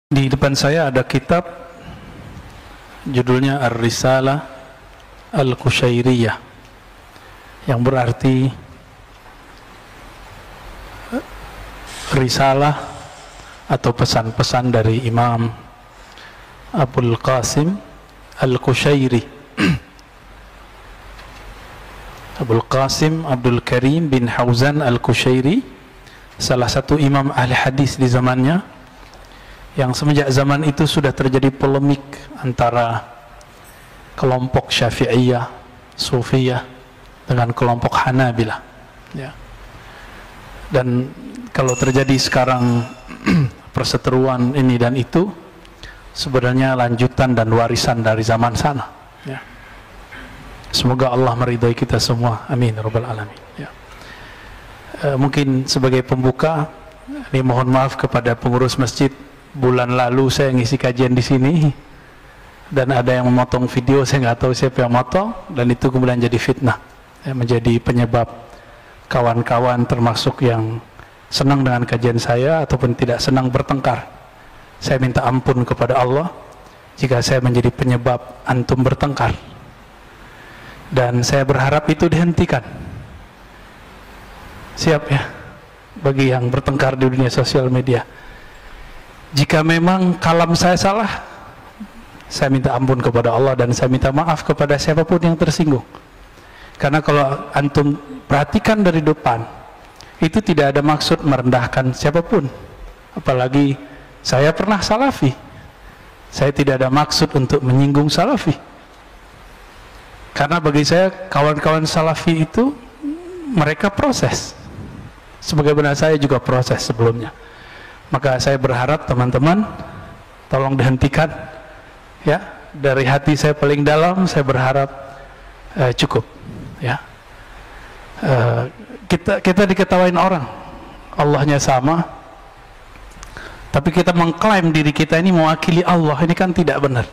Di depan saya ada kitab judulnya Ar-Risalah Al-Qushairiyah, yang berarti risalah atau pesan-pesan dari Imam Abul Qasim Al-Qushairi, Abul Qasim Abdul Karim bin Hauzan Al-Qushairi, salah satu imam ahli hadis di zamannya, yang semenjak zaman itu sudah terjadi polemik antara kelompok Syafi'iyah, Sufiyah dengan kelompok Hanabilah, ya. Dan kalau terjadi sekarang perseteruan ini dan itu sebenarnya lanjutan dan warisan dari zaman sana, ya. Semoga Allah meridai kita semua, amin rabbal alamin, ya. Mungkin sebagai pembuka ini mohon maaf kepada pengurus masjid, bulan lalu saya ngisi kajian di sini dan ada yang memotong video, saya nggak tahu siapa yang motong, dan itu kemudian jadi fitnah, ya, menjadi penyebab kawan-kawan termasuk yang senang dengan kajian saya ataupun tidak senang bertengkar. Saya minta ampun kepada Allah jika saya menjadi penyebab antum bertengkar, dan saya berharap itu dihentikan. Siap ya bagi yang bertengkar di dunia sosial media. Jika memang kalam saya salah, saya minta ampun kepada Allah dan saya minta maaf kepada siapapun yang tersinggung. Karena kalau antum perhatikan dari depan, itu tidak ada maksud merendahkan siapapun. Apalagi saya pernah salafi. Saya tidak ada maksud untuk menyinggung salafi. Karena bagi saya kawan-kawan salafi itu mereka proses. Sebagaimana saya juga proses sebelumnya. Maka saya berharap teman-teman tolong dihentikan, ya. Dari hati saya paling dalam saya berharap cukup, ya. Kita diketawain orang Allahnya sama, tapi kita mengklaim diri kita ini mewakili Allah, ini kan tidak benar.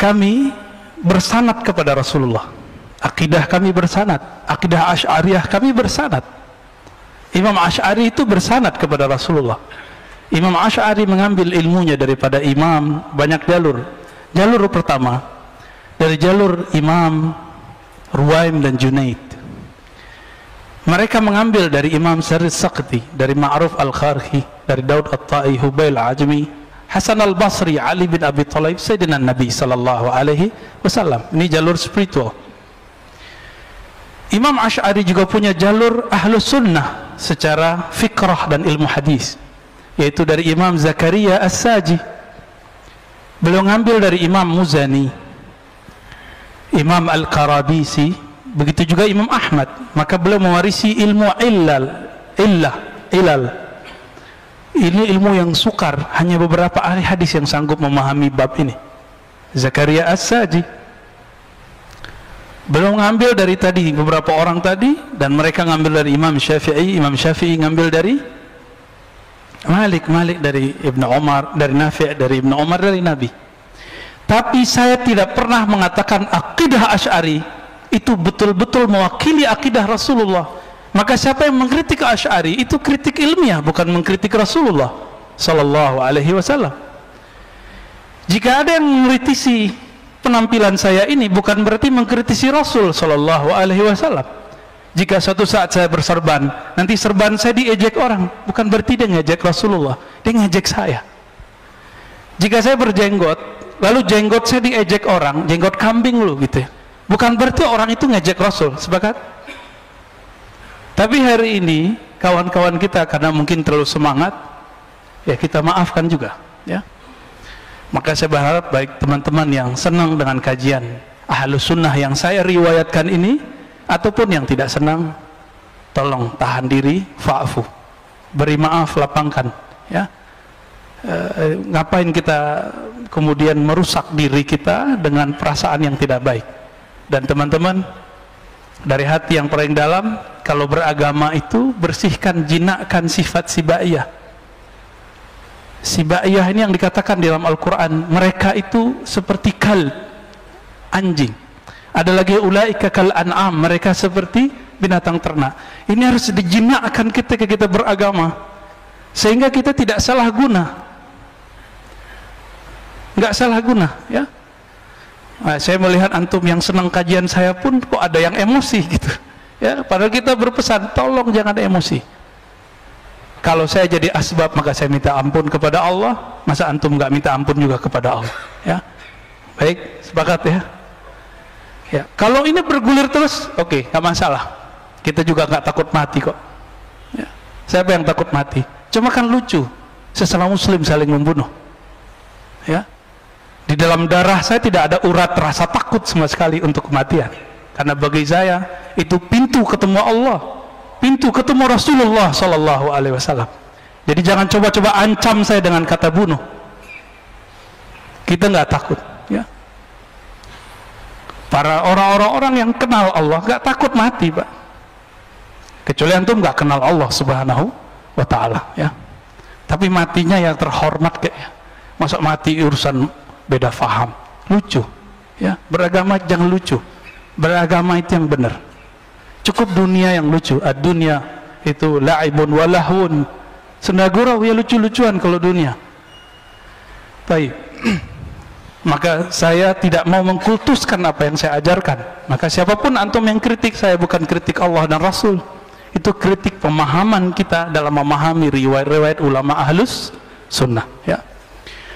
Kami bersanad kepada Rasulullah, akidah kami bersanad, akidah Asy'ariyah kami bersanad. Imam Asy'ari itu bersanad kepada Rasulullah. Imam Asy'ari mengambil ilmunya daripada imam banyak jalur. Jalur pertama dari jalur Imam Ruwaim dan Junaid. Mereka mengambil dari Imam Sarid Saqti, dari Ma'ruf Al-Kharhi, dari Daud At-Tai, Hubail Ajmi, Hasan Al-Basri, Ali bin Abi Thalib, Sayyidina Nabi sallallahu alaihi wasallam. Ini jalur spiritual. Imam Asy'ari juga punya jalur Ahlus Sunnah secara fikrah dan ilmu hadis, yaitu dari Imam Zakaria As-Saji. Beliau ngambil dari Imam Muzani, Imam Al-Qarabisi, begitu juga Imam Ahmad. Maka beliau mewarisi ilmu ilal. Ini ilmu yang sukar, hanya beberapa ahli hadis yang sanggup memahami bab ini. Zakaria As-Saji beliau ngambil dari tadi beberapa orang tadi, dan mereka ngambil dari Imam Syafi'i. Imam Syafi'i ngambil dari Malik dari Ibnu Umar, dari Nafi', dari Ibnu Umar, dari Nabi. Tapi saya tidak pernah mengatakan akidah Asy'ari itu betul-betul mewakili akidah Rasulullah. Maka siapa yang mengkritik Asy'ari itu kritik ilmiah, bukan mengkritik Rasulullah sallallahu alaihi wasallam. Jika ada yang mengkritisi penampilan saya ini, bukan berarti mengkritisi Rasul sallallahu alaihi wasallam. Jika suatu saat saya berserban, nanti serban saya diejek orang, bukan berarti dia ngejek Rasulullah, dia ngejek saya. Jika saya berjenggot, lalu jenggot saya diejek orang, jenggot kambing lu gitu ya, bukan berarti orang itu ngejek Rasul. Sepakat? Tapi hari ini kawan-kawan kita karena mungkin terlalu semangat, ya kita maafkan juga, ya. Maka saya berharap baik teman-teman yang senang dengan kajian Ahlus Sunnah yang saya riwayatkan ini, ataupun yang tidak senang, tolong tahan diri, fa'fu, beri maaf, lapangkan, ya. Ngapain kita kemudian merusak diri kita dengan perasaan yang tidak baik. Dan teman-teman, dari hati yang paling dalam, kalau beragama itu bersihkan, jinakkan sifat sibaiyah. Sibaiyah ini yang dikatakan di dalam Al-Quran, mereka itu seperti kal, anjing. Ada lagi ulaika kal an'am, mereka seperti binatang ternak. Ini harus dijinakkan ketika kita beragama, sehingga kita tidak salah guna. nggak salah guna, ya. Nah, saya melihat antum yang senang kajian saya pun kok ada yang emosi gitu, ya. Padahal kita berpesan, tolong jangan emosi. Kalau saya jadi asbab maka saya minta ampun kepada Allah, masa antum nggak minta ampun juga kepada Allah, ya. Baik, sepakat ya. Ya, kalau ini bergulir terus, oke, nggak masalah. Kita juga nggak takut mati kok. Ya. Siapa yang takut mati? Cuma kan lucu, sesama muslim saling membunuh. Ya. Di dalam darah saya tidak ada urat rasa takut sama sekali untuk kematian, karena bagi saya itu pintu ketemu Allah, pintu ketemu Rasulullah Sallallahu Alaihi Wasallam. Jadi jangan coba-coba ancam saya dengan kata bunuh. Kita nggak takut, ya. Para orang-orang yang kenal Allah nggak takut mati, Pak. Kecuali antum nggak kenal Allah Subhanahu wa Ta'ala, ya. Tapi matinya yang terhormat kayaknya. Masa mati urusan beda faham, lucu, ya. Beragama jangan lucu, beragama itu yang benar. Cukup dunia yang lucu. Ad-dunya itu la'ibun wa lahwun, senda gurau, ya lucu-lucuan kalau dunia. Baik. Maka saya tidak mau mengkultuskan apa yang saya ajarkan. Maka siapapun antum yang kritik saya, bukan kritik Allah dan Rasul, itu kritik pemahaman kita dalam memahami riwayat-riwayat ulama ahlus sunnah, ya.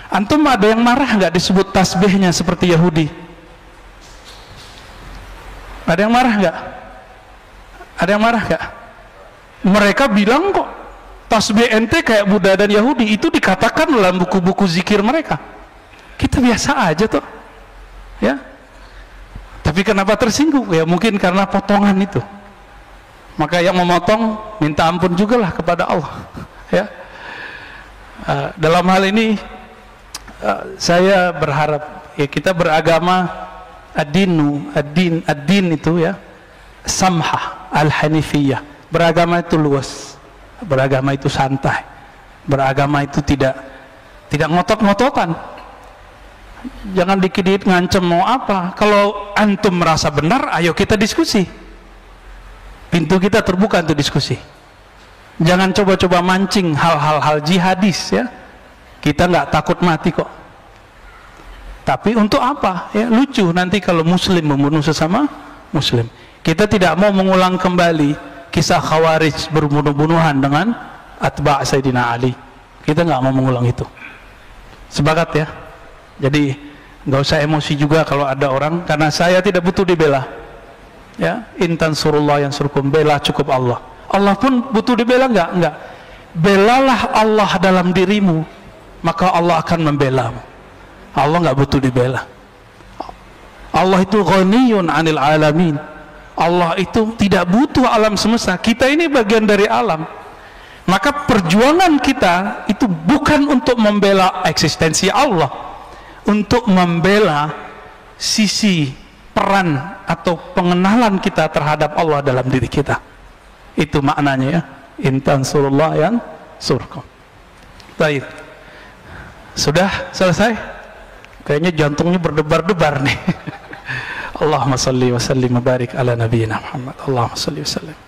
Antum ada yang marah nggak disebut tasbihnya seperti Yahudi? Ada yang marah nggak? Ada yang marah nggak? Mereka bilang kok tasbih ente kayak Buddha dan Yahudi, itu dikatakan dalam buku-buku zikir mereka. Kita biasa aja tuh, ya. Tapi kenapa tersinggung? Ya mungkin karena potongan itu. Maka yang memotong minta ampun juga lah kepada Allah, ya. Dalam hal ini saya berharap, ya, kita beragama ad-din itu, ya, samhah al-hanifiyah. Beragama itu luas, beragama itu santai, beragama itu tidak ngotot-ngototan. Jangan dikit-dikit ngancem mau apa. Kalau antum merasa benar, ayo kita diskusi. Pintu kita terbuka untuk diskusi. Jangan coba-coba mancing hal-hal jihadis, ya. Kita nggak takut mati kok. Tapi untuk apa? Ya, lucu nanti kalau muslim membunuh sesama muslim. Kita tidak mau mengulang kembali kisah Khawarij berbunuh-bunuhan dengan atba' Sayyidina Ali. Kita nggak mau mengulang itu. Sepakat ya? Jadi nggak usah emosi juga kalau ada orang, karena saya tidak butuh dibela, ya. Intan surullah yang surkum, bela cukup Allah. Allah pun butuh dibela nggak? Belalah Allah dalam dirimu, maka Allah akan membelamu. Allah nggak butuh dibela. Allah itu ghaniyun 'anil alamin. Allah itu tidak butuh alam semesta. Kita ini bagian dari alam. Maka perjuangan kita itu bukan untuk membela eksistensi Allah, untuk membela sisi peran atau pengenalan kita terhadap Allah dalam diri kita. Itu maknanya, ya. Intan surullah yang surkum. Baik. Sudah selesai? Kayaknya jantungnya berdebar-debar nih. Allahumma salli wa sallim wa barik ala nabiyyina Muhammad. Allahumma salli wa sallim.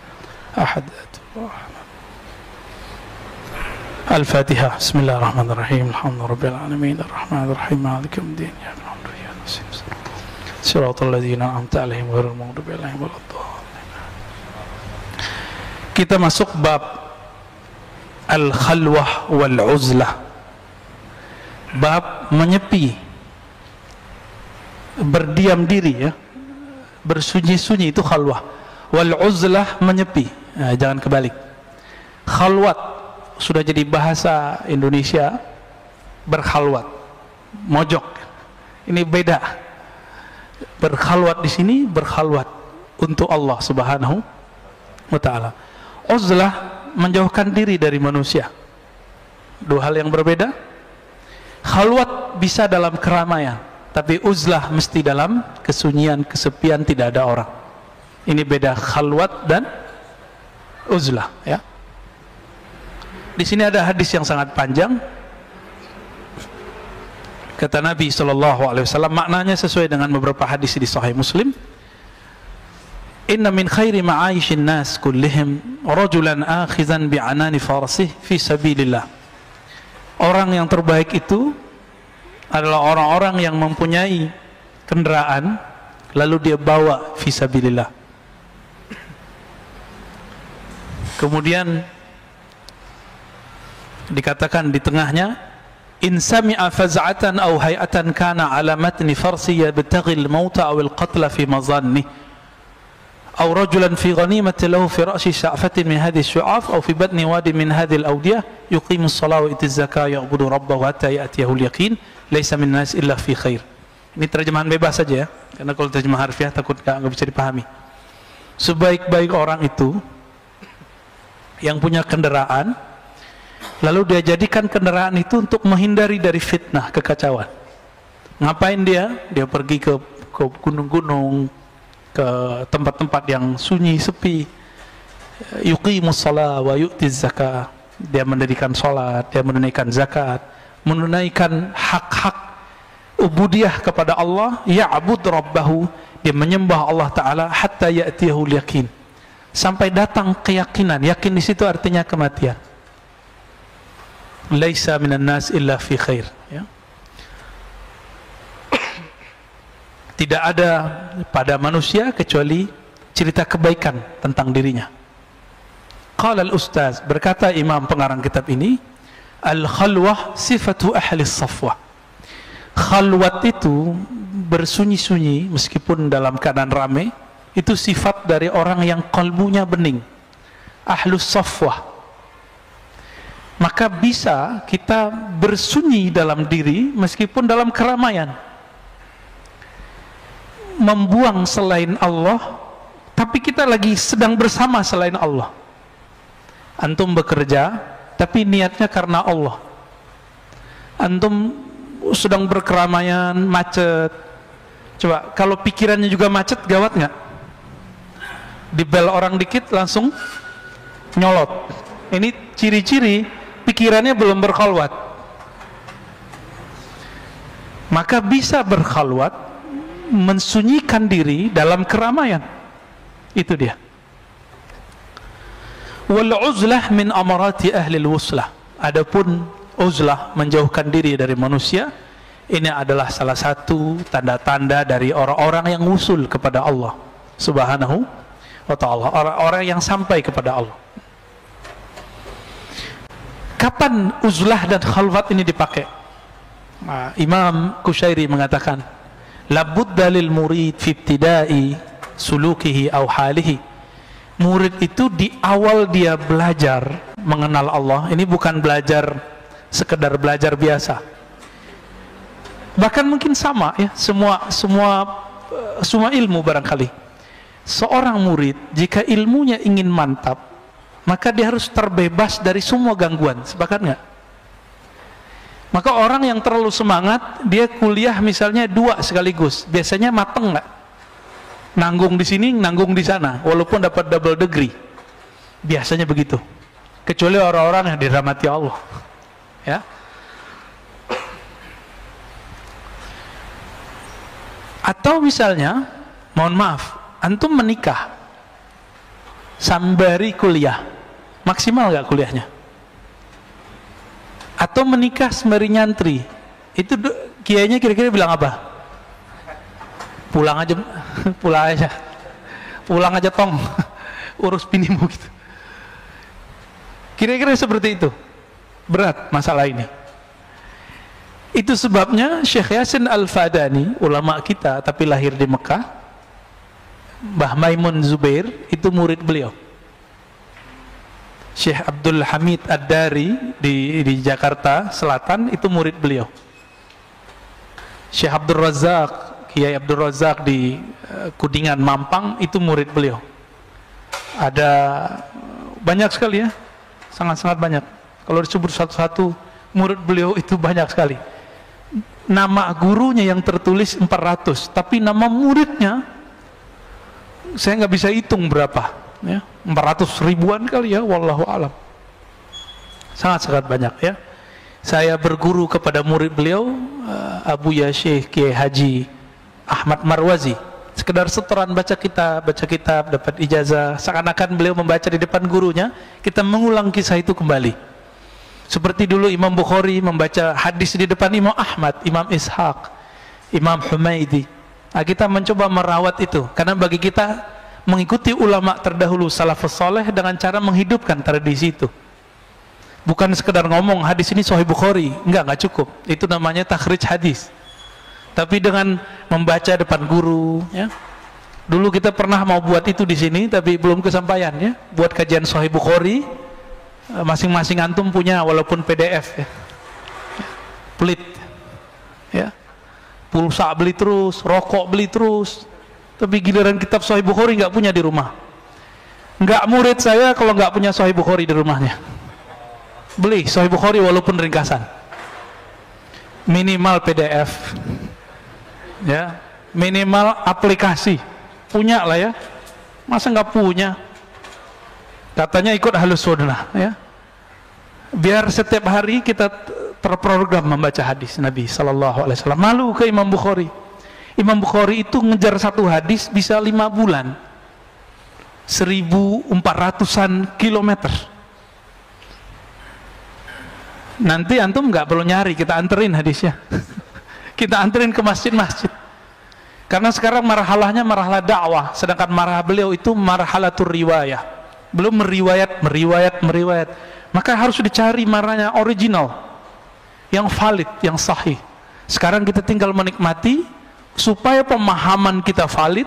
Al-Fatihah. Bismillahirrahmanirrahim. Alhamdulillahirabbil alamin. Arrahmanirrahim. Maliki yaumiddin. Ya na'budu wa nasta'in. Shiratal ladzina an'amta 'alaihim ghairil maghdubi 'alaihim waladdallin. Kita masuk bab al-khalwah wal uzlah. Bab menyepi, berdiam diri, ya. Bersunyi-sunyi itu khalwah. Wal uzlah menyepi. Nah, jangan kebalik. Khalwat sudah jadi bahasa Indonesia, berkhalwat, mojok. Ini beda. Berkhalwat di sini, berkhalwat untuk Allah Subhanahu wa Ta'ala. Uzlah menjauhkan diri dari manusia. Dua hal yang berbeda. Khalwat bisa dalam keramaian, tapi uzlah mesti dalam kesunyian, kesepian, tidak ada orang. Ini beda khalwat dan uzlah, ya. Di sini ada hadis yang sangat panjang. Kata Nabi SAW, maknanya sesuai dengan beberapa hadis di Sahih Muslim. Inna min khairi ma'aishin nas kullihim rajulan akhizan bi'anani farasih fi sabilillah. Orang yang terbaik itu adalah orang-orang yang mempunyai kendaraan lalu dia bawa fisabilillah. Kemudian dikatakan di tengahnya, in sami'a faz'atan aw hay'atan kana ala matni farsi yabtaghi al-mauta aw al-qatla fi mazanni aw rajulan fi ghanimati lahu fi ra'si sha'fatin min hadhihi ash-shu'af aw fi batni wadi min hadhihi al-awdiyah yuqimu as-salata wa yu'ti az-zakata ya'budu rabbahu hatta ya'tiyahu al-yaqin laysa min nas illa fi khair. Ini terjemahan bebas saja ya, karena kalau terjemah harfiah takut nggak bisa dipahami. Sebaik-baik orang itu yang punya kendaraan, lalu dia jadikan kendaraan itu untuk menghindari dari fitnah, kekacauan. Ngapain dia? Dia pergi ke gunung-gunung, ke tempat-tempat yang sunyi, sepi. Yuqimus shalah wa yu'tiz zakah. Dia mendirikan salat, dia menunaikan zakat, menunaikan hak-hak ubudiyah kepada Allah, ya'bud rabbahu, dia menyembah Allah Ta'ala hatta ya'tiyahul yakin, sampai datang keyakinan. Yakin di situ artinya kematian. Laisa minan nas illa fi khair, ya. Tidak ada pada manusia kecuali cerita kebaikan tentang dirinya. Qala al-ustaz, berkata imam pengarang kitab ini, al-khalwah sifatu ahli safwah. Khalwat itu bersunyi-sunyi meskipun dalam keadaan ramai, itu sifat dari orang yang kalbunya bening, ahlus safwah. Maka bisa kita bersunyi dalam diri meskipun dalam keramaian, membuang selain Allah, tapi kita lagi sedang bersama selain Allah. Antum bekerja tapi niatnya karena Allah. Antum sedang berkeramaian, macet. Coba kalau pikirannya juga macet, gawat nggak? Dibel orang dikit langsung nyolot. Ini ciri-ciri pikirannya belum berkhalwat. Maka bisa berkhalwat, mensunyikan diri dalam keramaian. Itu dia. Wal uzlah min amarati ahli al-wuslah. Adapun uzlah, menjauhkan diri dari manusia, ini adalah salah satu tanda-tanda dari orang-orang yang usul kepada Allah Subhanahu wa ta'ala, orang-orang yang sampai kepada Allah. Kapan uzlah dan khalwat ini dipakai? Imam Kushairi mengatakan, labudda lil murid fi ibtida'i sulukihi aw halihi. Murid itu di awal dia belajar mengenal Allah, ini bukan belajar sekedar belajar biasa, bahkan mungkin sama ya, semua ilmu barangkali. Seorang murid jika ilmunya ingin mantap, maka dia harus terbebas dari semua gangguan. Sepakat nggak? Maka orang yang terlalu semangat, dia kuliah misalnya 2 sekaligus, biasanya mateng nggak? Nanggung di sini, nanggung di sana, walaupun dapat double degree, biasanya begitu. Kecuali orang-orang yang dirahmati Allah, ya. Atau misalnya, mohon maaf, antum menikah sambari kuliah, maksimal nggak kuliahnya? Atau menikah sembari nyantri, itu kiainya kira-kira bilang apa? Pulang aja, pulang aja tong, urus binimu gitu. Kira-kira seperti itu. Berat masalah ini. Itu sebabnya Syekh Yasin Al-Fadani, ulama kita tapi lahir di Mekah, Mbah Maimun Zubair itu murid beliau. Syekh Abdul Hamid Ad-Dari di Jakarta Selatan itu murid beliau. Syekh Abdul Razak, Kiai Abdul Razak di Kudingan Mampang itu murid beliau. Ada banyak sekali ya, sangat-sangat banyak. Kalau disebut satu-satu murid beliau itu banyak sekali. Nama gurunya yang tertulis 400, tapi nama muridnya saya nggak bisa hitung berapa, ya, 400 ribuan kali ya, wallahu alam. Sangat-sangat banyak ya. Saya berguru kepada murid beliau, Abu Ya Syekh Kiai Haji Ahmad Marwazi. Sekedar setoran baca kitab, dapat ijazah, seakan-akan beliau membaca di depan gurunya, kita mengulang kisah itu kembali. Seperti dulu Imam Bukhari membaca hadis di depan Imam Ahmad, Imam Ishaq, Imam Humaidi. Nah, kita mencoba merawat itu, karena bagi kita mengikuti ulama terdahulu salafus saleh dengan cara menghidupkan tradisi itu. Bukan sekedar ngomong hadis ini Sahih Bukhari, enggak cukup. Itu namanya takhrij hadis. Tapi dengan membaca depan guru, ya. Dulu kita pernah mau buat itu di sini, tapi belum kesampaian, ya. Buat kajian Sahih Bukhari, masing-masing antum punya walaupun PDF, ya. Pelit, ya. Pulsa beli terus, rokok beli terus. Tapi giliran kitab Sahih Bukhari nggak punya di rumah. Nggak murid saya kalau nggak punya Sahih Bukhari di rumahnya. Beli Sahih Bukhari walaupun ringkasan. Minimal PDF. Ya, minimal aplikasi. Punya lah ya. Masa nggak punya? Katanya ikut Ahlus Sunnah, ya. Biar setiap hari kita terprogram membaca hadis Nabi sallallahu alaihi wasallam. Malu ke Imam Bukhari. Imam Bukhari itu ngejar satu hadis bisa 5 bulan, 1400-an kilometer. Nanti antum nggak perlu nyari, kita anterin hadisnya. Kita anterin ke masjid-masjid. Karena sekarang marhalahnya marhalah dakwah, sedangkan marhalah beliau itu marhalatur riwayah. Belum meriwayat. Maka harus dicari marahnya original, yang valid, yang sahih. Sekarang kita tinggal menikmati supaya pemahaman kita valid,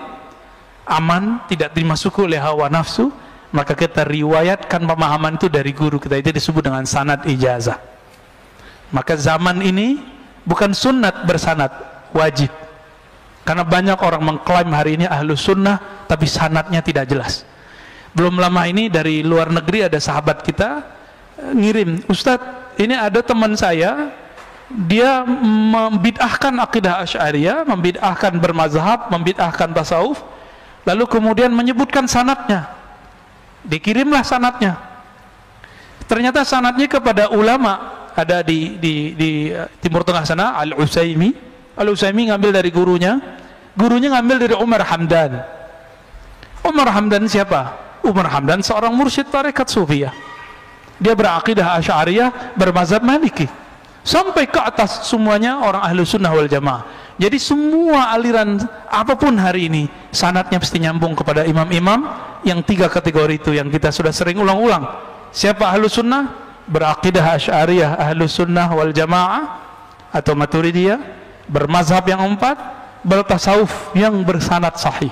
aman, tidak dimasuki oleh hawa nafsu. Maka kita riwayatkan pemahaman itu dari guru kita. Itu disebut dengan sanad ijazah. Maka zaman ini bukan sunnat bersanad, wajib. Karena banyak orang mengklaim hari ini ahlu sunnah, tapi sanadnya tidak jelas. Belum lama ini dari luar negeri ada sahabat kita ngirim, Ustadz, ini ada teman saya, dia membid'ahkan akidah Asy'ariyah, membid'ahkan bermazhab, membid'ahkan tasawuf, lalu kemudian menyebutkan sanadnya. Dikirimlah sanadnya. Ternyata sanadnya kepada ulama, ada di Timur Tengah sana, Al-Utsaimin. Al-Utsaimin ngambil dari gurunya ngambil dari Umar Hamdan. Umar Hamdan siapa? Umar Hamdan seorang mursyid tarekat Sufiyah. Dia berakidah Asy'ariyah, bermazhab Maliki. Sampai ke atas semuanya orang ahlu sunnah wal jamaah. Jadi semua aliran apapun hari ini sanadnya pasti nyambung kepada imam-imam yang 3 kategori itu yang kita sudah sering ulang-ulang. Siapa ahlu sunnah? Berakidah Asy'ariyah, ahlu sunnah wal jamaah atau Maturidiyah, bermazhab yang 4, bertasawuf yang bersanad sahih.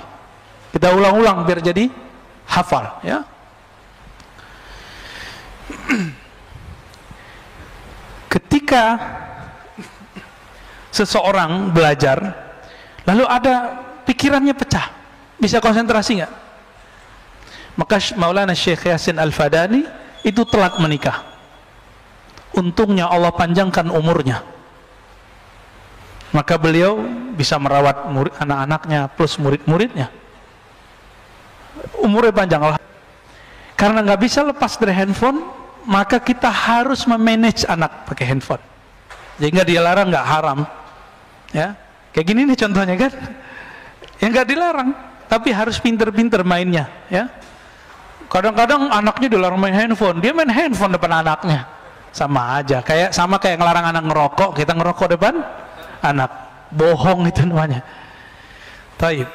Kita ulang-ulang biar jadi hafal, ya. Ketika seseorang belajar lalu ada pikirannya pecah, bisa konsentrasi nggak? Maka Maulana Syekh Yasin Al-Fadani itu telat menikah. Untungnya Allah panjangkan umurnya, maka beliau bisa merawat anak-anaknya plus murid-muridnya. Umurnya panjang Allah. Karena nggak bisa lepas dari handphone, maka kita harus memanage anak pakai handphone. Sehingga dia larang nggak haram, ya. Kayak gini nih contohnya kan, yang nggak dilarang, tapi harus pinter-pinter mainnya, ya. Kadang-kadang anaknya dilarang main handphone, dia main handphone depan anaknya, sama aja. Sama kayak ngelarang anak ngerokok, kita ngerokok depan anak, bohong itu namanya. Taib.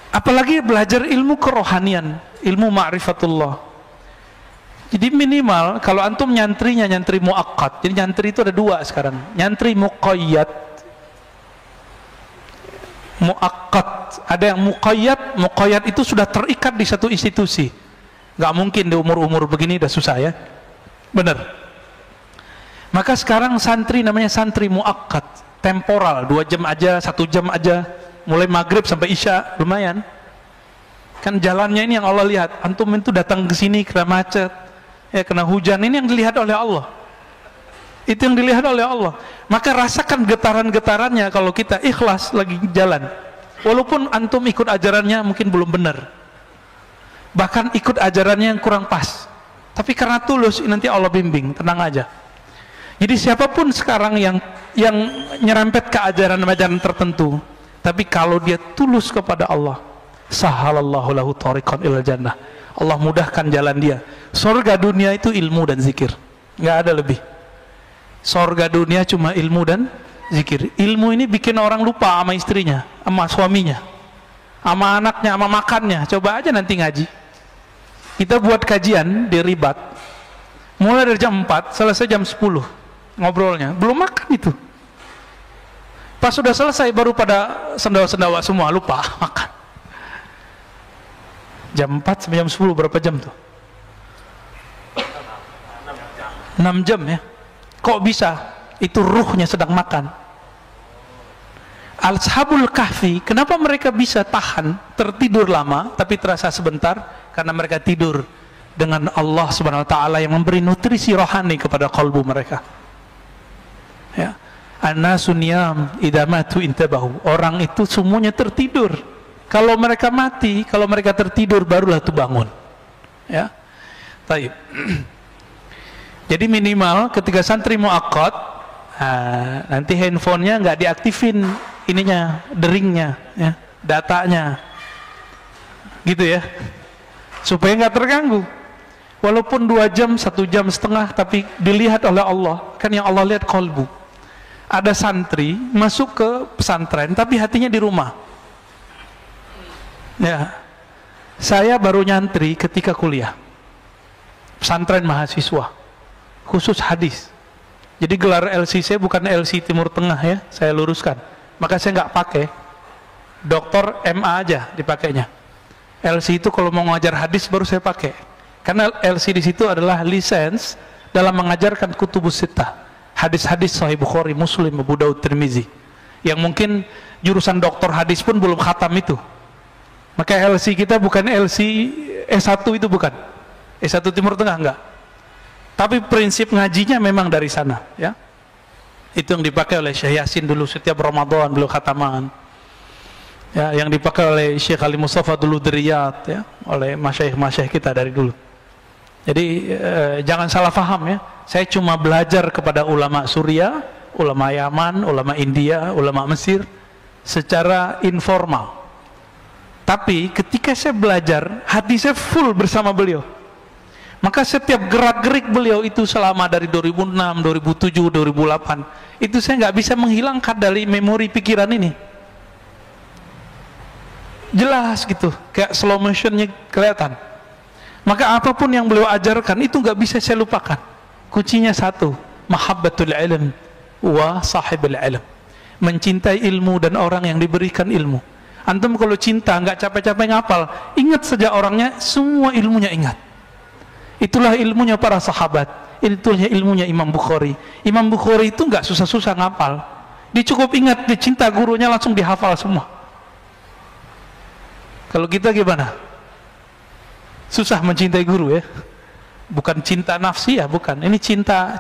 Apalagi belajar ilmu kerohanian, ilmu ma'rifatullah. Jadi minimal kalau antum nyantrinya nyantri muakkad. Jadi nyantri itu ada 2 sekarang. Nyantri muqayyad, muakkad. Ada yang muqayyad itu sudah terikat di satu institusi. Nggak mungkin di umur-umur begini udah susah, ya. Benar. Maka sekarang santri namanya santri muakkad, temporal, 2 jam aja, 1 jam aja, mulai maghrib sampai isya, lumayan. Kan jalannya ini yang Allah lihat. Antum itu datang ke sini kena macet, ya kena hujan, ini yang dilihat oleh Allah. Itu yang dilihat oleh Allah. Maka rasakan getaran-getarannya kalau kita ikhlas lagi jalan. Walaupun antum ikut ajarannya mungkin belum benar, bahkan ikut ajarannya yang kurang pas, tapi karena tulus nanti Allah bimbing, tenang aja. Jadi siapapun sekarang yang nyerempet ke ajaran-ajaran tertentu, tapi kalau dia tulus kepada Allah, sahalallahu lahu tariqan ilal jannah, Allah mudahkan jalan dia. Surga dunia itu ilmu dan zikir. nggak ada lebih. Sorga dunia cuma ilmu dan zikir. Ilmu ini bikin orang lupa sama istrinya, sama suaminya, sama anaknya, sama makannya. Coba aja nanti ngaji. Kita buat kajian di Ribat, mulai dari jam 4 selesai jam 10 ngobrolnya, belum makan itu. Pas sudah selesai baru pada sendawa-sendawa semua, lupa makan. Jam 4 sampai jam 10 berapa jam tuh? 6 jam ya. Kok bisa? Itu ruhnya sedang makan. Ashabul Kahfi, kenapa mereka bisa tahan tertidur lama tapi terasa sebentar? Karena mereka tidur dengan Allah Subhanahu wa taala yang memberi nutrisi rohani kepada kalbu mereka. Ya. An-nasu niyam idza matu intabahu. Orang itu semuanya tertidur. Kalau mereka mati, kalau mereka tertidur barulah itu bangun. Ya. Baik. Jadi minimal ketika santri muaqqat, nanti handphonenya nggak diaktifin ininya, deringnya, ya, datanya, gitu ya, supaya nggak terganggu. Walaupun 2 jam, 1 jam setengah, tapi dilihat oleh Allah. Kan yang Allah lihat kolbu. Ada santri masuk ke pesantren, tapi hatinya di rumah. Ya, saya baru nyantri ketika kuliah, pesantren mahasiswa, khusus hadis. Jadi gelar LC saya bukan LC Timur Tengah ya, saya luruskan. Maka saya nggak pakai doktor MA aja dipakainya. LC itu kalau mau ngajar hadis baru saya pakai. Karena LC di situ adalah lisens dalam mengajarkan kutubus sittah, hadis-hadis Sahih Bukhari, Muslim, Abu Daud, Tirmizi. Yang mungkin jurusan doktor hadis pun belum khatam itu. Maka LC kita bukan LC S1 itu bukan. S1 Timur Tengah enggak. Tapi prinsip ngajinya memang dari sana, ya. Itu yang dipakai oleh Syekh Yasin dulu setiap Ramadan beliau khataman. Ya, yang dipakai oleh Syekh Ali Mustafa dulu di Riyadh, ya, oleh masyayikh-masyayikh kita dari dulu. Jadi jangan salah paham ya. Saya cuma belajar kepada ulama Suriah, ulama Yaman, ulama India, ulama Mesir secara informal. Tapi ketika saya belajar, hati saya full bersama beliau. Maka setiap gerak-gerik beliau itu selama dari 2006, 2007, 2008, itu saya nggak bisa menghilangkan dari memori pikiran ini. Jelas gitu, kayak slow motionnya kelihatan. Maka apapun yang beliau ajarkan itu nggak bisa saya lupakan. Kuncinya satu, mahabbatul ilm wa sahibul ilm. Mencintai ilmu dan orang yang diberikan ilmu. Antum kalau cinta nggak capek-capek ngapal, ingat saja orangnya, semua ilmunya ingat. Itulah ilmunya para sahabat, itulah ilmunya Imam Bukhari. Imam Bukhari itu nggak susah-susah ngapal, dia cukup ingat, dia cinta gurunya langsung dihafal semua. Kalau kita gimana? Susah mencintai guru ya, bukan cinta nafsi ya, bukan. Ini cinta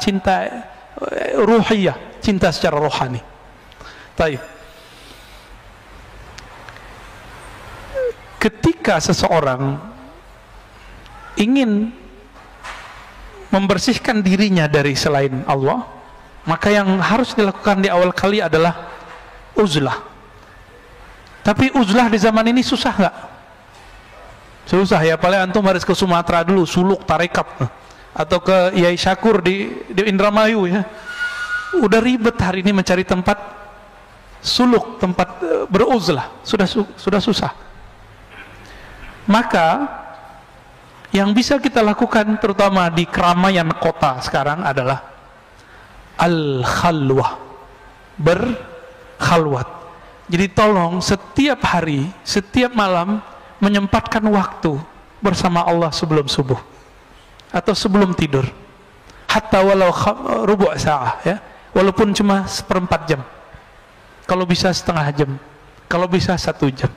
ruhiyah, cinta secara rohani. Baik. Ketika seseorang ingin membersihkan dirinya dari selain Allah, maka yang harus dilakukan di awal kali adalah uzlah. Tapi uzlah di zaman ini susah nggak? Susah ya, paling antum harus ke Sumatera dulu, suluk tarekat, atau ke Yai Syakur di Indramayu ya. Udah ribet hari ini mencari tempat suluk, tempat beruzlah, sudah susah. Maka yang bisa kita lakukan terutama di keramaian kota sekarang adalah al-khalwah, berkhalwat. Jadi tolong setiap hari, setiap malam menyempatkan waktu bersama Allah sebelum subuh atau sebelum tidur, hatta walau rubu' sa'ah ya, walaupun cuma 1/4 jam, kalau bisa setengah jam, kalau bisa 1 jam.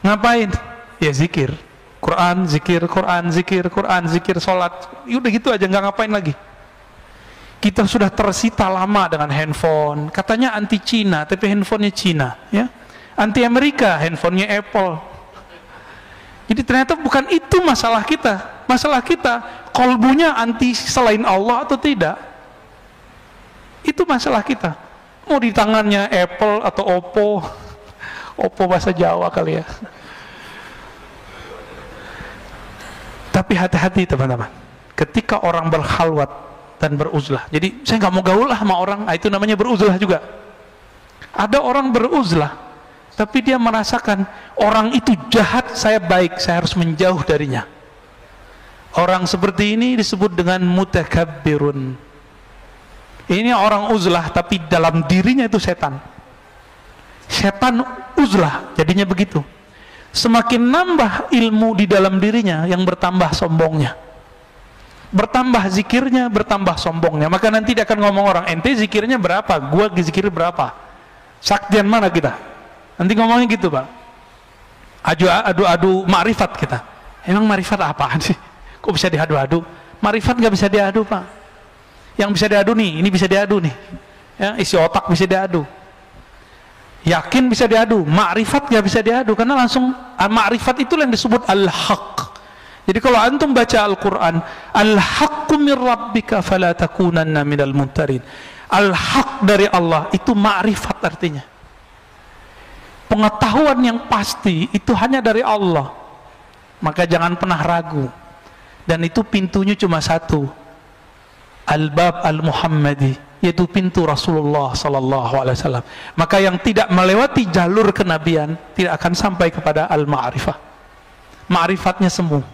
Ngapain? Ya zikir Quran, zikir Quran, zikir Quran, zikir sholat, udah gitu aja, nggak ngapain lagi. Kita sudah tersita lama dengan handphone, katanya anti Cina, tapi handphonenya Cina ya. Anti Amerika, handphonenya Apple. Jadi ternyata bukan itu masalah kita. Masalah kita, kolbunya anti selain Allah atau tidak. Itu masalah kita. Mau di tangannya Apple atau Oppo, Oppo bahasa Jawa kali ya. Tapi hati-hati teman-teman, ketika orang berkhalwat dan beruzlah. Jadi saya nggak mau gaul lah sama orang, itu namanya beruzlah juga. Ada orang beruzlah, tapi dia merasakan orang itu jahat, saya baik, saya harus menjauh darinya. Orang seperti ini disebut dengan mutakabbirun. Ini orang uzlah, tapi dalam dirinya itu setan. Setan uzlah, jadinya begitu. Semakin nambah ilmu di dalam dirinya, yang bertambah sombongnya. Bertambah zikirnya, bertambah sombongnya. Maka nanti dia akan ngomong orang, ente zikirnya berapa? Gua zikir berapa? Saktian mana kita? Nanti ngomongnya gitu, Pak. Adu ma'rifat kita. Emang ma'rifat apaan sih? Kok bisa diadu-adu? Ma'rifat nggak bisa diadu, Pak. Yang bisa diadu nih, ini bisa diadu nih. Ya, isi otak bisa diadu. Yakin bisa diadu, ma'rifat nggak bisa diadu, karena langsung ma'rifat itu yang disebut al-haq. Jadi kalau antum baca Al-Quran, al-haqqu min rabbika fala takunanna minal mumtarin. Al-haq dari Allah itu ma'rifat artinya. Pengetahuan yang pasti itu hanya dari Allah. Maka jangan pernah ragu. Dan itu pintunya cuma satu. Al-bab al-Muhammadi, yaitu pintu Rasulullah sallallahu alaihi wasallam. Maka yang tidak melewati jalur kenabian tidak akan sampai kepada al-ma'rifah. Ma'rifatnya semu,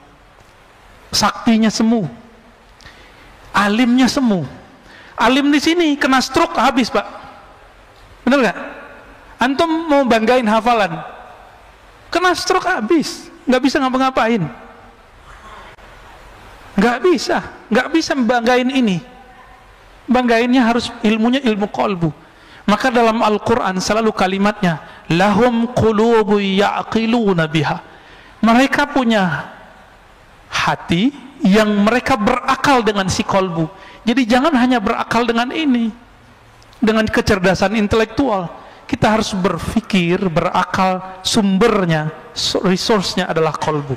saktinya semu, alimnya semu. Alim di sini kena stroke habis, Pak. Benar nggak? Antum mau banggain hafalan, kena stroke habis, nggak bisa ngapa-ngapain. Nggak bisa membanggain ini. Banggainnya harus ilmunya ilmu qalbu. Maka dalam Al-Quran selalu kalimatnya, lahum qulubu ya'qiluna biha. Mereka punya hati yang mereka berakal dengan si qalbu. Jadi jangan hanya berakal dengan ini, dengan kecerdasan intelektual. Kita harus berpikir, berakal, sumbernya, resource-nya adalah qalbu.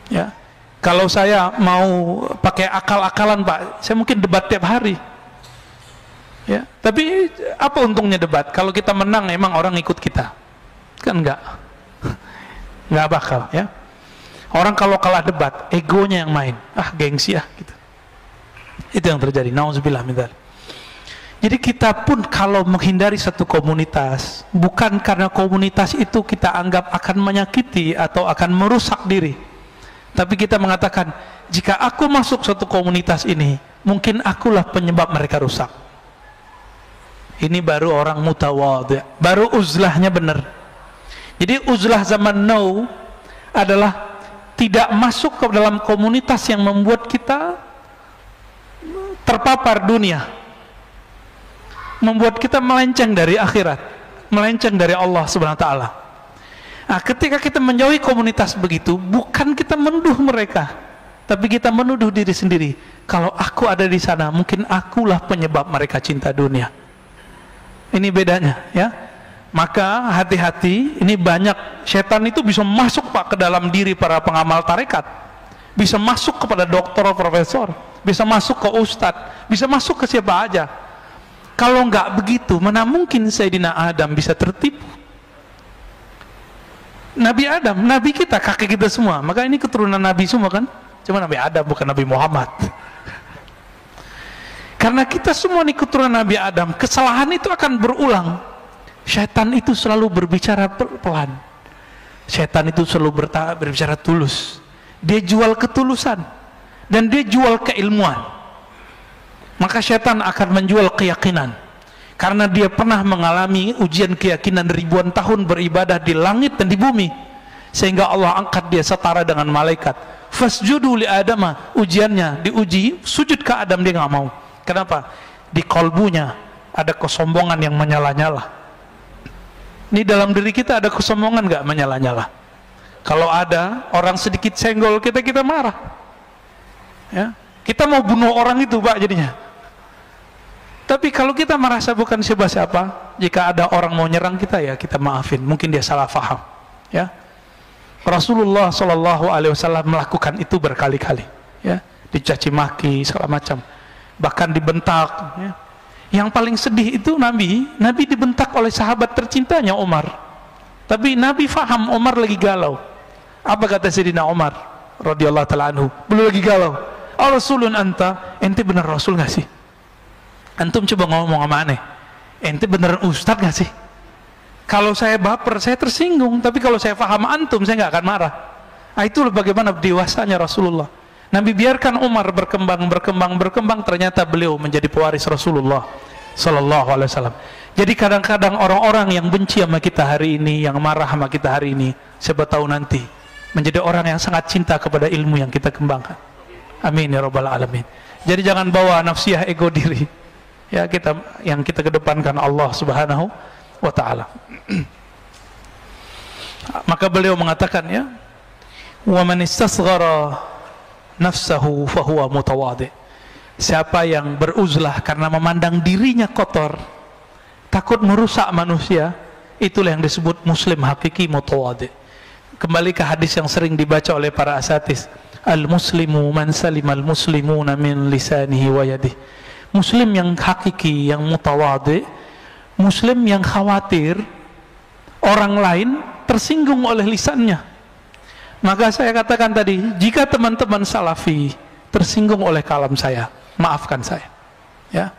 Ya. Kalau saya mau pakai akal-akalan, Pak, saya mungkin debat tiap hari. Ya, tapi apa untungnya debat? Kalau kita menang, emang orang ikut kita? Kan enggak. Enggak bakal, ya. Orang kalau kalah debat, egonya yang main. Ah, gengsi ah, gitu. Itu yang terjadi. Nauzubillah min dzalik. Jadi kita pun kalau menghindari satu komunitas, bukan karena komunitas itu kita anggap akan menyakiti atau akan merusak diri. Tapi kita mengatakan, jika aku masuk suatu komunitas ini, mungkin akulah penyebab mereka rusak. Ini baru orang mutawadhi', baru uzlahnya benar. Jadi uzlah zaman now adalah tidak masuk ke dalam komunitas yang membuat kita terpapar dunia, membuat kita melenceng dari akhirat, melenceng dari Allah Subhanahu wa ta'ala. Nah, ketika kita menjauhi komunitas begitu, bukan kita menuduh mereka, tapi kita menuduh diri sendiri. Kalau aku ada di sana, mungkin akulah penyebab mereka cinta dunia. Ini bedanya, ya. Maka hati-hati, ini banyak setan itu bisa masuk, Pak, ke dalam diri para pengamal tarekat, bisa masuk kepada dokter, profesor, bisa masuk ke ustadz, bisa masuk ke siapa aja. Kalau nggak begitu, mana mungkin Sayyidina Adam bisa tertipu? Nabi Adam, Nabi kita, kakek kita semua. Maka ini keturunan Nabi semua kan? Cuma Nabi Adam, bukan Nabi Muhammad. Karena kita semua ini keturunan Nabi Adam, kesalahan itu akan berulang. Syaitan itu selalu berbicara pelan. Syaitan itu selalu berbicara tulus. Dia jual ketulusan. Dan dia jual keilmuan. Maka syaitan akan menjual keyakinan. Karena dia pernah mengalami ujian keyakinan ribuan tahun beribadah di langit dan di bumi, sehingga Allah angkat dia setara dengan malaikat. Fasjudu li Adama, ujiannya diuji, sujud ke Adam, dia nggak mau. Kenapa? Di kalbunya ada kesombongan yang menyala-nyala. Ini dalam diri kita ada kesombongan nggak menyala-nyala? Kalau ada, orang sedikit senggol kita, kita marah. Ya, kita mau bunuh orang itu, Pak, jadinya. Tapi kalau kita merasa bukan siapa-siapa, jika ada orang mau nyerang kita, ya kita maafin. Mungkin dia salah faham. Ya, Rasulullah SAW melakukan itu berkali-kali. Ya, dicaci maki segala macam, bahkan dibentak. Ya. Yang paling sedih itu Nabi dibentak oleh sahabat tercintanya Umar. Tapi Nabi faham Umar lagi galau. Apa kata Sayyidina Umar radhiyallahu ta'ala anhu? Belum lagi galau. Rasulun anta, ente bener Rasul nggak sih? Antum coba ngomong sama aneh, ente beneran Ustadz nggak sih? Kalau saya baper, saya tersinggung. Tapi kalau saya paham antum, saya nggak akan marah. Nah, itulah bagaimana dewasanya Rasulullah. Nabi biarkan Umar berkembang, ternyata beliau menjadi pewaris Rasulullah Sallallahu Alaihi Wasallam. Jadi kadang-kadang orang-orang yang benci sama kita hari ini, yang marah sama kita hari ini, siapa tahu nanti menjadi orang yang sangat cinta kepada ilmu yang kita kembangkan. Amin ya rabbal alamin. Jadi jangan bawa nafsiyah ego diri. Ya, yang kita kedepankan Allah Subhanahu wa taala. Maka beliau mengatakan, ya, wa man istasghara nafsahu fahuwa mutawadhi. Siapa yang beruzlah karena memandang dirinya kotor, takut merusak manusia, itulah yang disebut muslim hakiki mutawadhi. Kembali ke hadis yang sering dibaca oleh para asatis, al-muslimu man salimal muslimuna min lisanihi wa yadihi. Muslim yang hakiki, yang mutawadhi, muslim yang khawatir orang lain tersinggung oleh lisannya. Maka saya katakan tadi, jika teman-teman salafi tersinggung oleh kalam saya, maafkan saya, ya.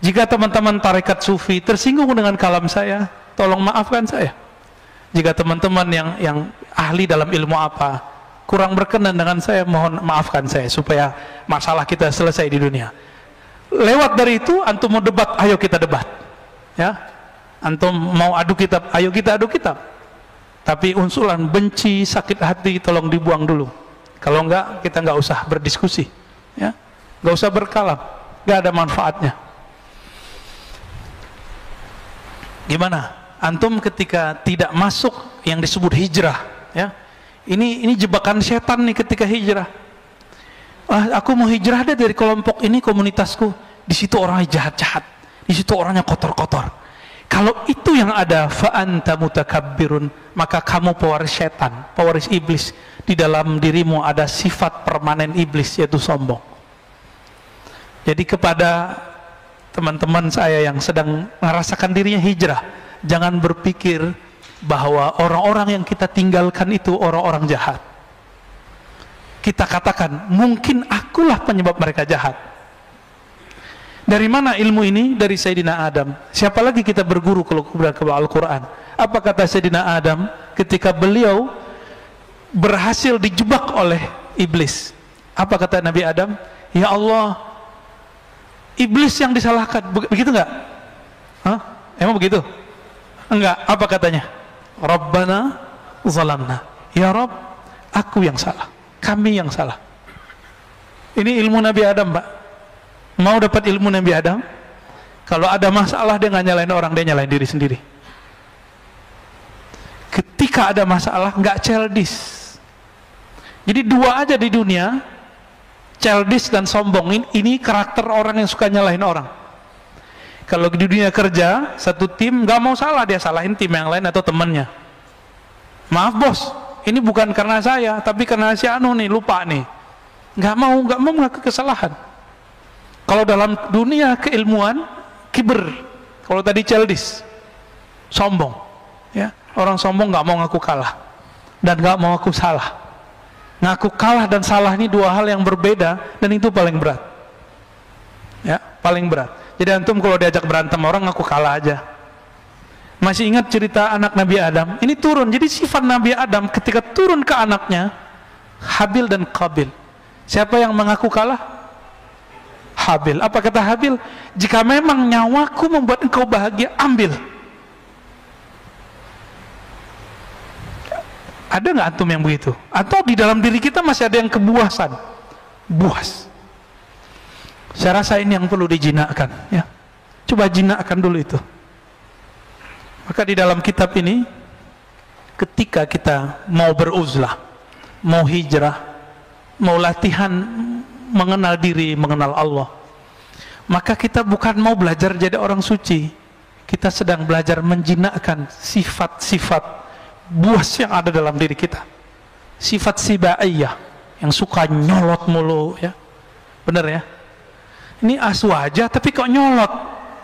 Jika teman-teman tarekat sufi tersinggung dengan kalam saya, tolong maafkan saya. Jika teman-teman yang ahli dalam ilmu apa kurang berkenan dengan saya, mohon maafkan saya, supaya masalah kita selesai di dunia. Lewat dari itu, antum mau debat, ayo kita debat, ya. Antum mau adu kitab, ayo kita adu kitab. Tapi unsuran benci, sakit hati, tolong dibuang dulu. Kalau enggak, kita enggak usah berdiskusi, ya. Enggak usah berkalam, enggak ada manfaatnya. Gimana? Antum ketika tidak masuk yang disebut hijrah, ya. Ini jebakan setan nih ketika hijrah. Aku mau hijrah deh dari kelompok ini, komunitasku. Di situ orangnya jahat-jahat, di situ orangnya kotor-kotor. Kalau itu yang ada, fa anta mutakabbirun, maka kamu pewaris setan, pewaris iblis. Di dalam dirimu ada sifat permanen iblis, yaitu sombong. Jadi kepada teman-teman saya yang sedang merasakan dirinya hijrah, jangan berpikir bahwa orang-orang yang kita tinggalkan itu orang-orang jahat. Kita katakan, mungkin akulah penyebab mereka jahat. Dari mana ilmu ini? Dari Sayyidina Adam. Siapa lagi kita berguru kalau ke Al-Quran? Apa kata Sayyidina Adam ketika beliau berhasil dijebak oleh iblis? Apa kata Nabi Adam? Ya Allah, iblis yang disalahkan. Begitu enggak? Hah? Emang begitu? Enggak. Apa katanya? Rabbana zalamna. Ya Rabb, aku yang salah, kami yang salah. Ini ilmu Nabi Adam, Pak. Mau dapat ilmu Nabi Adam? Kalau ada masalah, dia nggak nyalain orang, dia nyalain diri sendiri. Ketika ada masalah, nggak childish. Jadi dua aja di dunia, childish dan sombong. Ini karakter orang yang suka nyalahin orang. Kalau di dunia kerja, satu tim nggak mau salah, dia salahin tim yang lain atau temannya. Maaf bos, ini bukan karena saya, tapi karena si Anu nih, lupa nih. Nggak mau mengaku kesalahan. Kalau dalam dunia keilmuan, kiber. Kalau tadi childish, sombong, ya. Orang sombong nggak mau ngaku kalah dan nggak mau ngaku salah. Ngaku kalah dan salah ini dua hal yang berbeda, dan itu paling berat, ya, paling berat. Jadi antum kalau diajak berantem orang, ngaku kalah aja. Masih ingat cerita anak Nabi Adam? Ini turun. Jadi sifat Nabi Adam ketika turun ke anaknya, Habil dan Qabil. Siapa yang mengaku kalah? Habil. Apa kata Habil? Jika memang nyawaku membuat engkau bahagia, ambil. Ada nggak antum yang begitu? Atau di dalam diri kita masih ada yang kebuasan? Buas. Saya rasa ini yang perlu dijinakkan, ya. Coba jinakkan dulu itu. Maka di dalam kitab ini, ketika kita mau beruzlah, mau hijrah, mau latihan mengenal diri, mengenal Allah, maka kita bukan mau belajar jadi orang suci. Kita sedang belajar menjinakkan sifat-sifat buas yang ada dalam diri kita. Sifat sibaiyah, yang suka nyolot mulu, ya. Bener ya? Ini asu aja tapi kok nyolot.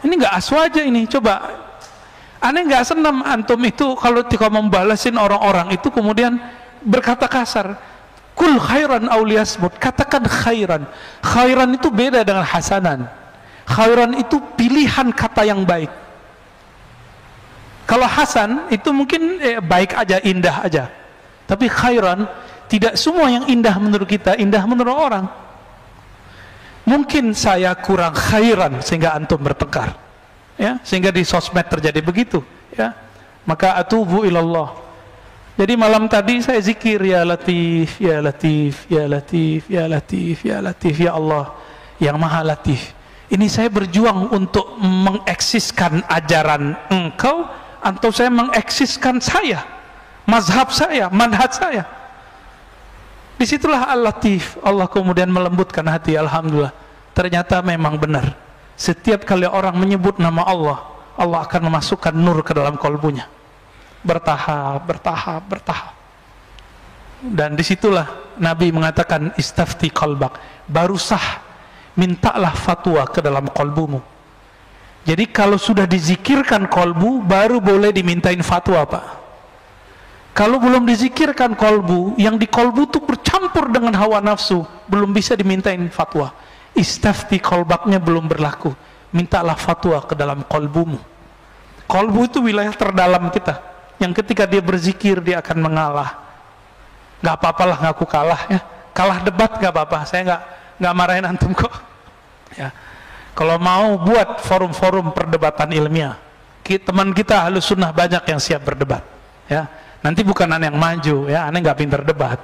Ini nggak asu aja ini. Coba, aneh nggak senam antum itu kalau membalasin orang-orang itu kemudian berkata kasar. Kul khairan aw liyasmut, katakan khairan. Khairan itu beda dengan hasanan. Khairan itu pilihan kata yang baik. Kalau hasan itu mungkin baik aja, indah aja. Tapi khairan, tidak semua yang indah menurut kita indah menurut orang. Mungkin saya kurang khairan sehingga antum bertengkar, ya, sehingga di sosmed terjadi begitu, ya. Maka atubu ilallah. Jadi malam tadi saya zikir, ya Latif, ya Latif, ya Latif, ya Latif, ya Latif, ya Allah yang Maha Latif. Ini saya berjuang untuk mengeksiskan ajaran engkau, atau saya mengeksiskan saya, mazhab saya, manhaj saya. Disitulah Al-Latif, Allah kemudian melembutkan hati. Alhamdulillah, ternyata memang benar, setiap kali orang menyebut nama Allah, Allah akan memasukkan nur ke dalam kalbunya, bertahap, bertahap, bertahap. Dan disitulah Nabi mengatakan istafti qalbak, baru sah, mintalah fatwa ke dalam kalbumu. Jadi kalau sudah dizikirkan kalbu, baru boleh dimintain fatwa, Pak. Kalau belum dizikirkan kalbu, yang di kalbu itu bercampur dengan hawa nafsu, belum bisa dimintain fatwa. Istafti qalbaknya belum berlaku, mintalah fatwa ke dalam kalbumu. Kalbu itu wilayah terdalam kita, yang ketika dia berzikir dia akan mengalah. Gak apa-apalah ngaku kalah, ya. Kalah debat gak apa-apa, saya nggak marahin antum kok, ya. Kalau mau buat forum-forum perdebatan ilmiah, teman kita Ahlus Sunnah banyak yang siap berdebat, ya. Nanti bukan aneh yang maju, ya, aneh nggak pintar debat.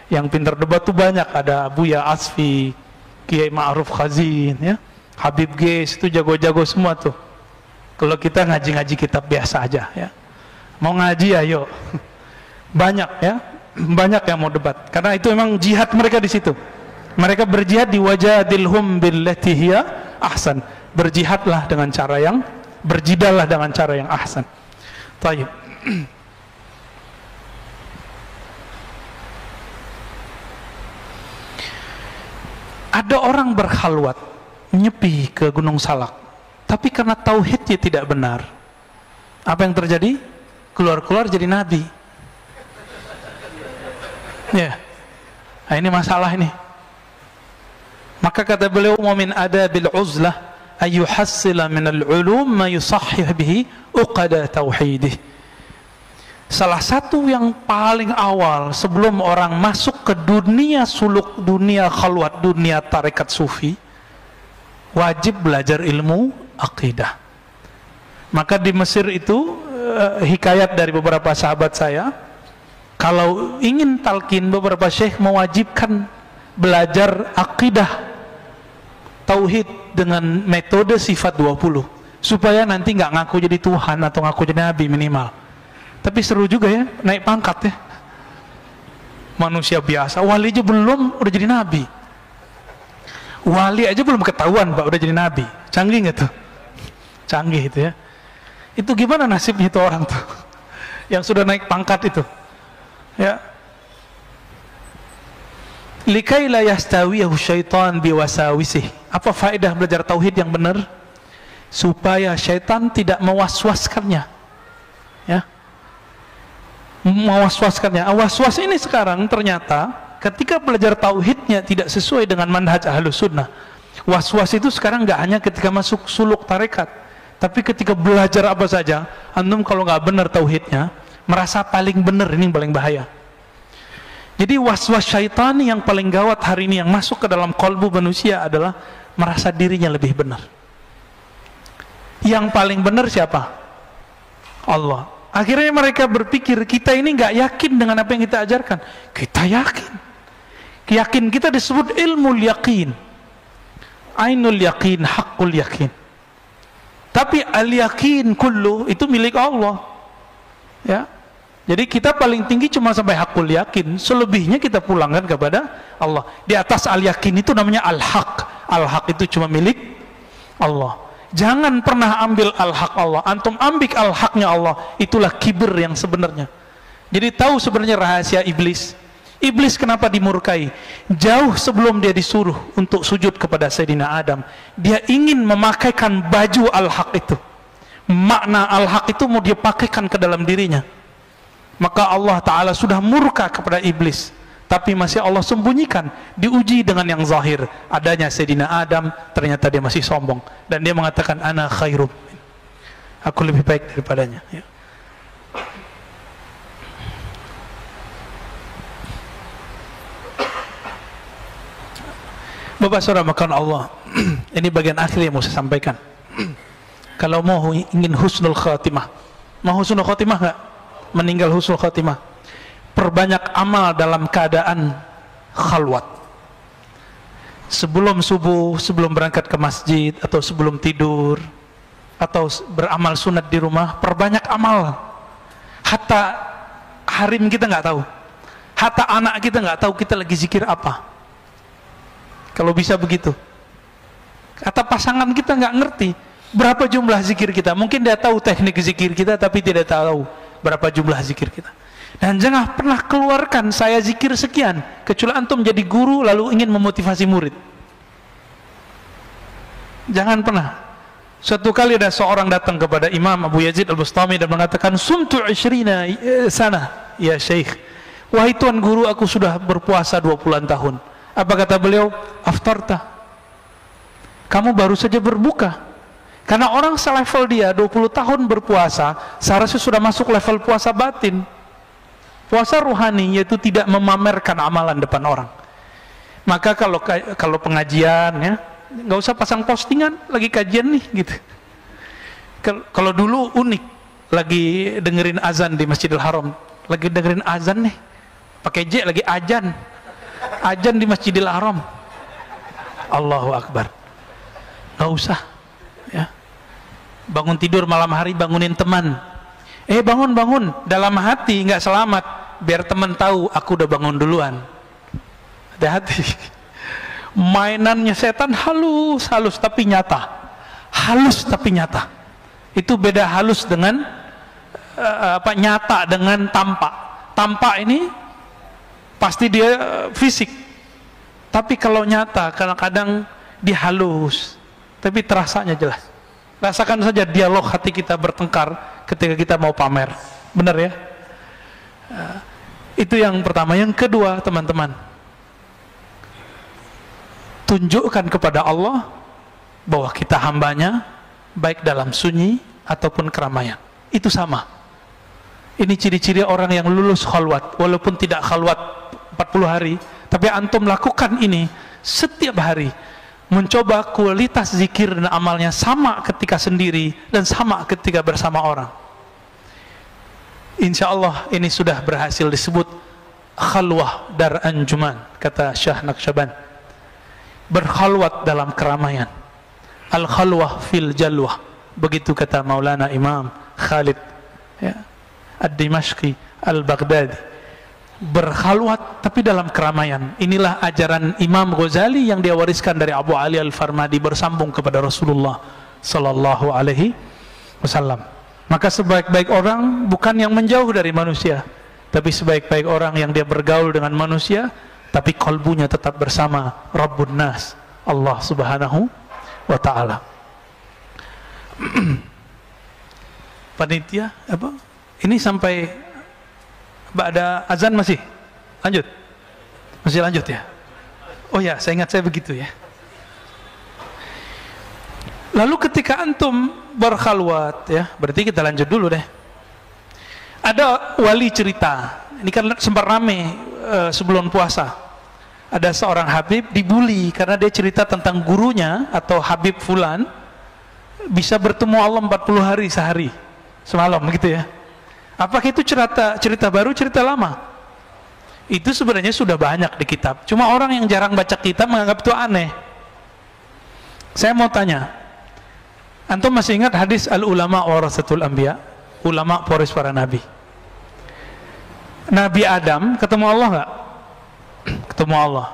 Yang pintar debat tuh banyak, ada Buya Asfi, Kiai Ma'ruf Khazin, ya, Habib Geis, itu jago-jago semua tuh. Kalau kita ngaji-ngaji kitab biasa aja, ya. Mau ngaji ayo, banyak, ya, banyak yang mau debat, karena itu memang jihad mereka di situ. Mereka berjihad di wajadilhum billati hiya ahsan. Berjihadlah dengan cara yang, berjidallah dengan cara yang ahsan. Tayyib. Ada orang berkhalwat, nyepi ke Gunung Salak, tapi karena tauhidnya tidak benar, apa yang terjadi? Keluar-keluar jadi nabi. Ya, nah, ini masalah ini. Maka kata beliau, wa min adabil uzlah ayuhassila minal ulum ma yusahhih bihi uqada tauhidih. Salah satu yang paling awal sebelum orang masuk ke dunia suluk, dunia khalwat, dunia tarekat sufi, wajib belajar ilmu akidah. Maka di Mesir itu hikayat dari beberapa sahabat saya, kalau ingin talqin, beberapa syekh mewajibkan belajar akidah tauhid dengan metode sifat 20, supaya nanti nggak ngaku jadi Tuhan atau ngaku jadi Nabi minimal. Tapi seru juga, ya, naik pangkat, ya. Manusia biasa, wali aja belum udah jadi Nabi. Wali aja belum ketahuan Pak udah jadi Nabi. Canggih nggak tuh? Canggih itu, ya. Itu gimana nasibnya itu orang tuh yang sudah naik pangkat itu, ya. Likai la yastawiyahu syaitan biwasawisih. Apa faedah belajar tauhid yang benar? Supaya syaitan tidak mewaswaskannya, ya. Mewaswaskannya. Waswas ini sekarang ternyata ketika belajar tauhidnya tidak sesuai dengan manhaj Ahlus Sunnah. Was-was itu sekarang nggak hanya ketika masuk suluk tarekat, tapi ketika belajar apa saja, antum kalau nggak benar tauhidnya, merasa paling benar, ini yang paling bahaya. Jadi was-was syaitan yang paling gawat hari ini yang masuk ke dalam kalbu manusia adalah merasa dirinya lebih benar. Yang paling benar siapa? Allah. Akhirnya mereka berpikir, kita ini nggak yakin dengan apa yang kita ajarkan. Kita yakin. Yakin kita disebut ilmu yakin, ainul yakin, hakul yakin. Tapi al yakin kullu itu milik Allah, ya. Jadi kita paling tinggi cuma sampai hakul yakin, selebihnya kita pulangkan kepada Allah. Di atas al yakin itu namanya al haq. Al haq itu cuma milik Allah. Jangan pernah ambil al-haq Allah. Antum ambil al-haqnya Allah, itulah kibir yang sebenarnya. Jadi tahu sebenarnya rahasia iblis. Iblis kenapa dimurkai? Jauh sebelum dia disuruh untuk sujud kepada Sayyidina Adam, dia ingin memakaikan baju al-haq itu. Makna al-haq itu mau dia pakaikan ke dalam dirinya. Maka Allah Ta'ala sudah murka kepada iblis. tapi masih Allah sembunyikan, diuji dengan yang zahir. Adanya Sayyidina Adam, ternyata dia masih sombong dan dia mengatakan ana khairum, aku lebih baik daripadanya, ya. Bapak saudara makan Allah, ini bagian akhir yang mau saya sampaikan. Kalau mau ingin husnul khatimah, mau husnul khatimah nggak? Meninggal husnul khatimah, perbanyak amal dalam keadaan khalwat. Sebelum subuh, sebelum berangkat ke masjid, atau sebelum tidur, atau beramal sunat di rumah, perbanyak amal. Hatta harim kita nggak tahu, hatta anak kita nggak tahu kita lagi zikir apa. Kalau bisa begitu. Kata pasangan kita nggak ngerti berapa jumlah zikir kita. Mungkin dia tahu teknik zikir kita, tapi tidak tahu berapa jumlah zikir kita. Dan jangan pernah keluarkan saya zikir sekian, kecuali antum jadi guru lalu ingin memotivasi murid. Jangan pernah. Suatu kali ada seorang datang kepada Imam Abu Yazid Al-Bustami dan mengatakan, sumtu 20 sana ya Syekh. Wahai tuan guru, aku sudah berpuasa 20 tahun. Apa kata beliau? Aftarta, kamu baru saja berbuka. Karena orang selevel dia 20 tahun berpuasa, seharusnya sudah masuk level puasa batin. Puasa rohani, yaitu tidak memamerkan amalan depan orang. Maka kalau pengajian, ya, nggak usah pasang postingan lagi kajian nih gitu. Kalau dulu unik, lagi dengerin azan di Masjidil Haram, lagi dengerin azan nih, pakai J lagi ajan di Masjidil Haram, Allahu Akbar. Nggak usah, ya. Bangun tidur malam hari, bangunin teman, bangun, dalam hati nggak selamat, biar teman tahu aku udah bangun duluan. Hati-hati. Mainannya setan halus tapi nyata, itu beda. Halus dengan nyata dengan tampak ini pasti dia fisik, tapi kalau nyata kadang-kadang dia halus tapi terasanya jelas. Rasakan saja dialog hati kita bertengkar ketika kita mau pamer, benar ya? Itu yang pertama. Yang kedua, teman-teman, tunjukkan kepada Allah bahwa kita hambanya, baik dalam sunyi ataupun keramaian. Itu sama. Ini ciri-ciri orang yang lulus khalwat, walaupun tidak khalwat 40 hari, tapi antum lakukan ini setiap hari, mencoba kualitas zikir dan amalnya sama ketika sendiri dan sama ketika bersama orang. Insya Allah ini sudah berhasil disebut khalwah dar anjuman, kata Syah Naqsyaband, berkhalwat dalam keramaian. Al khalwah fil jalwah, begitu kata Maulana Imam Khalid, ya, Ad-Dimashqi Al-Baghdadi, berkhalwat tapi dalam keramaian. Inilah ajaran Imam Ghazali yang dia wariskan dari Abu Ali Al-Farmadi, bersambung kepada Rasulullah Sallallahu Alaihi Wasallam. Maka sebaik-baik orang bukan yang menjauh dari manusia, tapi sebaik-baik orang yang dia bergaul dengan manusia tapi kalbunya tetap bersama Rabbun Nas, Allah Subhanahu wa Ta'ala. Panitia apa? Ini sampai ada azan masih lanjut ya? Oh ya, saya ingat saya begitu ya. Lalu ketika antum berkhalwat, ya, berarti kita lanjut dulu deh. Ada wali cerita, ini kan sempat rame sebelum puasa. Ada seorang Habib dibully karena dia cerita tentang gurunya atau Habib Fulan bisa bertemu Allah 40 hari sehari semalam, gitu ya. Apakah itu cerita baru, cerita lama? Itu sebenarnya sudah banyak di kitab. Cuma orang yang jarang baca kitab menganggap itu aneh. Saya mau tanya, antum masih ingat hadis al-ulama warasatul anbiya? Ulama pewaris para nabi. Nabi Adam ketemu Allah nggak? Ketemu Allah.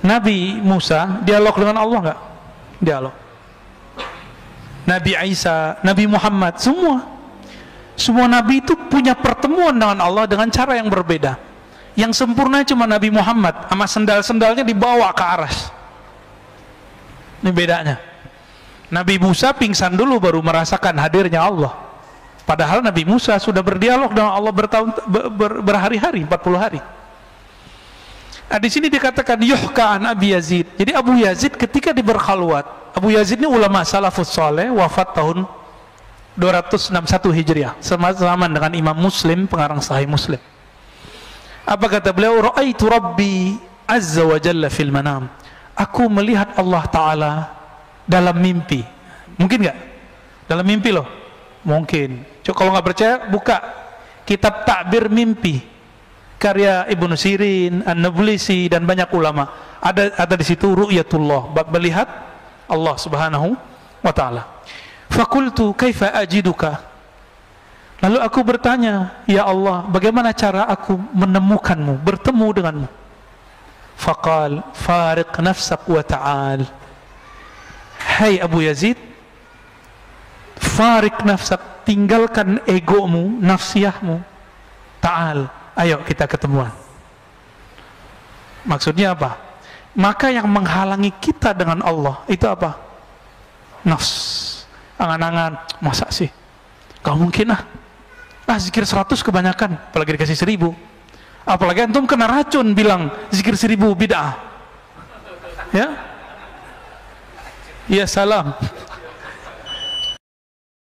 Nabi Musa dialog dengan Allah nggak? Dialog. Nabi Isa, Nabi Muhammad, semua nabi itu punya pertemuan dengan Allah dengan cara yang berbeda. Yang sempurna cuma Nabi Muhammad, sama sendal-sendalnya dibawa ke aras. Ini bedanya. Nabi Musa pingsan dulu baru merasakan hadirnya Allah. Padahal Nabi Musa sudah berdialog dengan Allah berhari-hari, 40 hari. Nah, di sini dikatakan yuhka an Abi Yazid. Jadi Abu Yazid ketika berkhalwat, Abu Yazid ini ulama salafus saleh, wafat tahun 261 Hijriah, sama dengan Imam Muslim, pengarang Sahih Muslim. Apa kata beliau? Ra'aitu Rabbi azza wa jalla fil manam. Aku melihat Allah Ta'ala dalam mimpi. Mungkin nggak? Dalam mimpi loh. Mungkin. Coba kalau nggak percaya, buka kitab Ta'bir Mimpi karya Ibnu Sirin, An-Nablisi, dan banyak ulama. Ada di situ ru'yatullah, bab melihat Allah Subhanahu wa Ta'ala. Fakultu kaifa ajiduka. Lalu aku bertanya, ya Allah, bagaimana cara aku menemukanmu, bertemu denganmu? Faqal fariq nafsak wa ta'al. Hai Abu Yazid, fariq nafsak, tinggalkan egomu, nafsiyahmu, ta'al, ayo kita ketemuan. Maksudnya apa? Maka yang menghalangi kita dengan Allah itu apa? Nafs, angan-angan. Masa sih? Gak mungkin zikir 100 kebanyakan, apalagi dikasih 1000. Apalagi antum kena racun bilang zikir 1000 bid'ah. Ya? Ya salam.